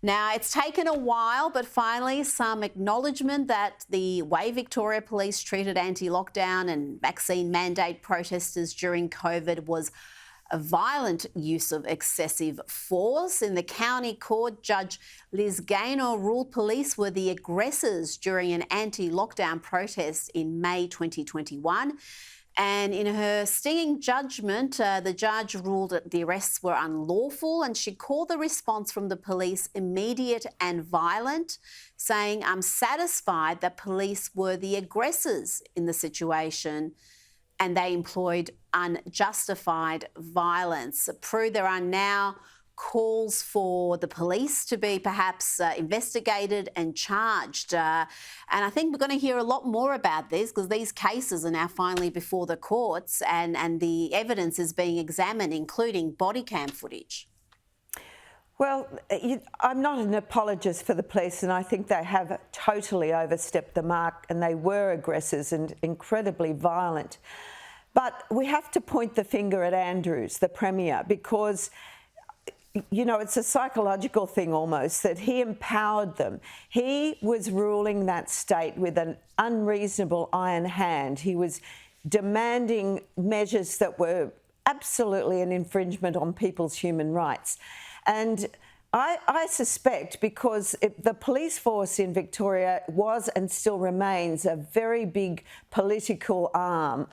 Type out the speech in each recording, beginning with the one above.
Now, it's taken a while, but finally some acknowledgement that the way Victoria Police treated anti-lockdown and vaccine mandate protesters during COVID was a violent use of excessive force. In the county court, Judge Liz Gaynor ruled police were the aggressors during an anti-lockdown protest in May 2021. And in her stinging judgment, the judge ruled that the arrests were unlawful, and she called the response from the police immediate and violent, saying, "I'm satisfied that police were the aggressors in the situation and they employed unjustified violence." Prue, there are now calls for the police to be perhaps investigated and charged. And I think we're going to hear a lot more about this because these cases are now finally before the courts and the evidence is being examined, including body cam footage. Well, I'm not an apologist for the police, and I think they have totally overstepped the mark, and they were aggressors and incredibly violent. But we have to point the finger at Andrews, the Premier, because it's a psychological thing almost that he empowered them. He was ruling that state with an unreasonable iron hand. He was demanding measures that were absolutely an infringement on people's human rights. And I suspect, because the police force in Victoria was and still remains a very big political arm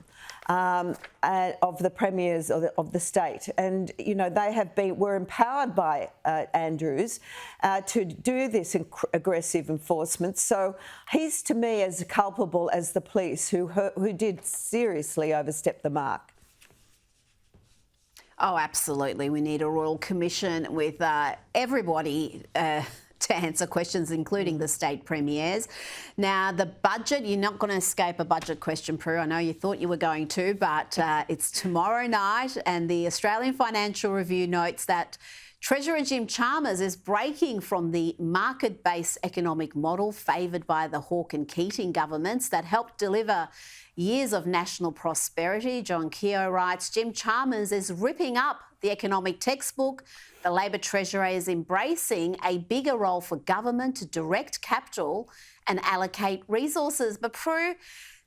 of the premiers of the state, and they were empowered by Andrews to do this aggressive enforcement. So he's, to me, as culpable as the police who did seriously overstep the mark. Oh, absolutely. We need a royal commission with everybody to answer questions, including the state premiers. Now, the budget, you're not going to escape a budget question, Prue. I know you thought you were going to, but it's tomorrow night, and the Australian Financial Review notes that Treasurer Jim Chalmers is breaking from the market-based economic model favoured by the Hawke and Keating governments that helped deliver years of national prosperity. John Keogh writes, Jim Chalmers is ripping up the economic textbook. The Labor Treasurer is embracing a bigger role for government to direct capital and allocate resources. But Prue,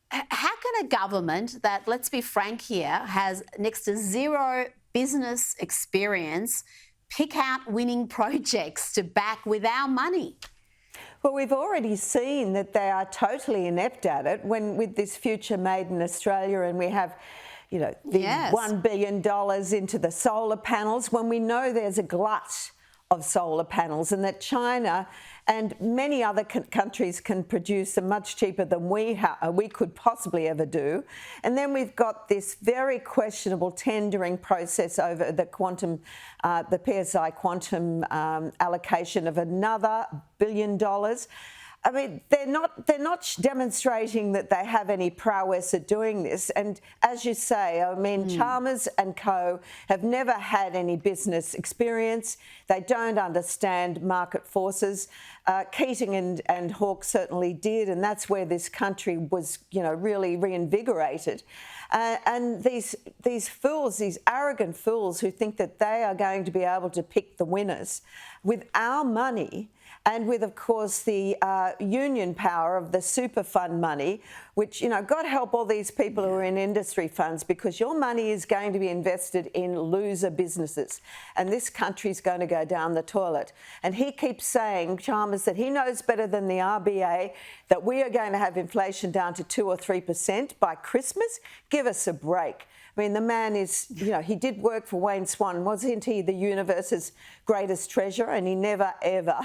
how can a government that, let's be frank here, has next to zero business experience pick out winning projects to back with our money? Well, we've already seen that they are totally inept at it with this Future Made in Australia, and we have, the $1 billion into the solar panels when we know there's a glut of solar panels, and that China and many other countries can produce them much cheaper than we could possibly ever do. And then we've got this very questionable tendering process over the PSI quantum allocation of another $1 billion. I mean, they're not demonstrating that they have any prowess at doing this. And as you say, I mean, Chalmers and co have never had any business experience. They don't understand market forces. Keating and Hawke certainly did, and that's where this country was, really reinvigorated. And these fools, these arrogant fools who think that they are going to be able to pick the winners with our money, and with, of course, the union power of the super fund money, which, God help all these people who are in industry funds, because your money is going to be invested in loser businesses, and this country's going to go down the toilet. And he keeps saying, Chalmers, that he knows better than the RBA that we are going to have inflation down to 2 or 3% by Christmas. Give us a break. I mean, the man is, he did work for Wayne Swan. Wasn't he the universe's greatest treasurer? And he never, ever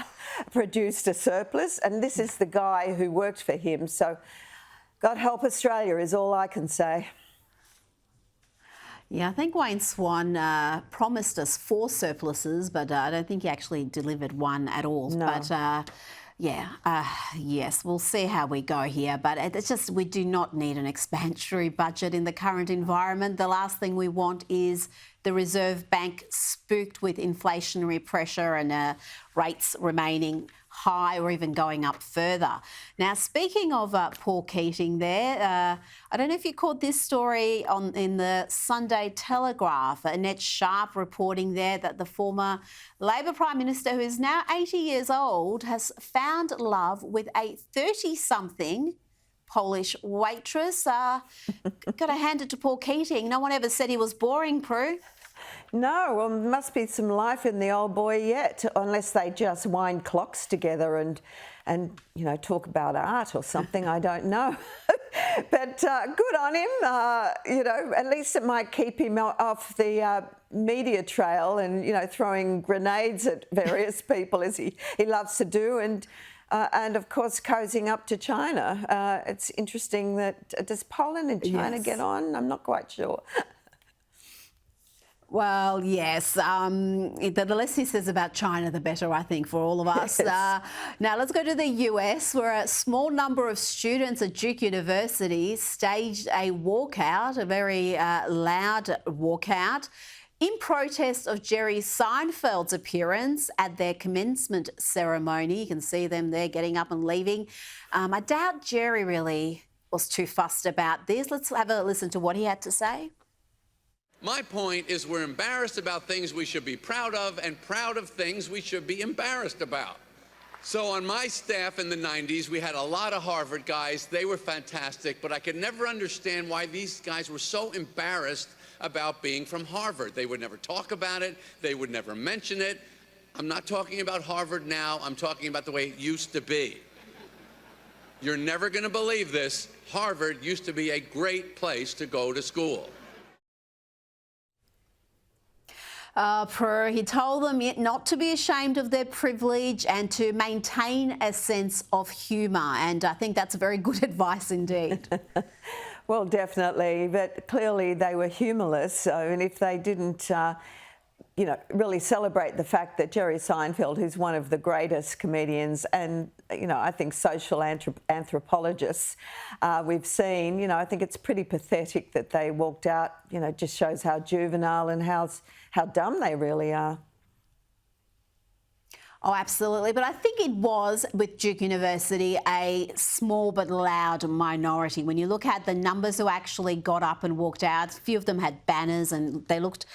produced a surplus. And this is the guy who worked for him. So God help Australia is all I can say. Yeah, I think Wayne Swan promised us 4 surpluses, but I don't think he actually delivered one at all. No. But yes, we'll see how we go here. But it's just, we do not need an expansionary budget in the current environment. The last thing we want is the Reserve Bank spooked with inflationary pressure and rates remaining high or even going up further. Now, speaking of Paul Keating there, I don't know if you caught this story in the Sunday Telegraph. Annette Sharp reporting there that the former Labor Prime Minister, who is now 80 years old, has found love with a 30-something Polish waitress. Got to hand it to Paul Keating. No one ever said he was boring, Prue. No, well, there must be some life in the old boy yet, unless they just wind clocks together and you know, talk about art or something. I don't know. But good on him. You know, at least it might keep him off the media trail and, you know, throwing grenades at various people as he loves to do. And of course, cozying up to China. It's interesting that, does Poland and China get on? I'm not quite sure. Well, yes. The less he says about China, the better, I think, for all of us. Yes. Now, let's go to the US, where a small number of students at Duke University staged a walkout, a very loud walkout, in protest of Jerry Seinfeld's appearance at their commencement ceremony. You can see them there getting up and leaving. I doubt Jerry really was too fussed about this. Let's have a listen to what he had to say. My point is we're embarrassed about things we should be proud of and proud of things we should be embarrassed about. So on my staff in the 90s, we had a lot of Harvard guys. They were fantastic, but I could never understand why these guys were so embarrassed about being from Harvard. They would never talk about it. They would never mention it. I'm not talking about Harvard now. I'm talking about the way it used to be. You're never going to believe this. Harvard used to be a great place to go to school. He told them not to be ashamed of their privilege and to maintain a sense of humour. And I think that's very good advice indeed. Well, definitely. But clearly they were humorless. And if they didn't, you know, really celebrate the fact that Jerry Seinfeld, who's one of the greatest comedians and, you know, I think social anthropologists we've seen, you know, I think it's pretty pathetic that they walked out. You know, just shows how juvenile and how dumb they really are. Oh, absolutely. But I think it was, with Duke University, a small but loud minority. When you look at the numbers who actually got up and walked out, a few of them had banners and they looked...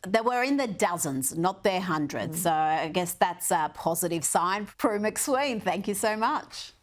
they were in the dozens, not their hundreds. So I guess that's a positive sign. Prue McSween, thank you so much.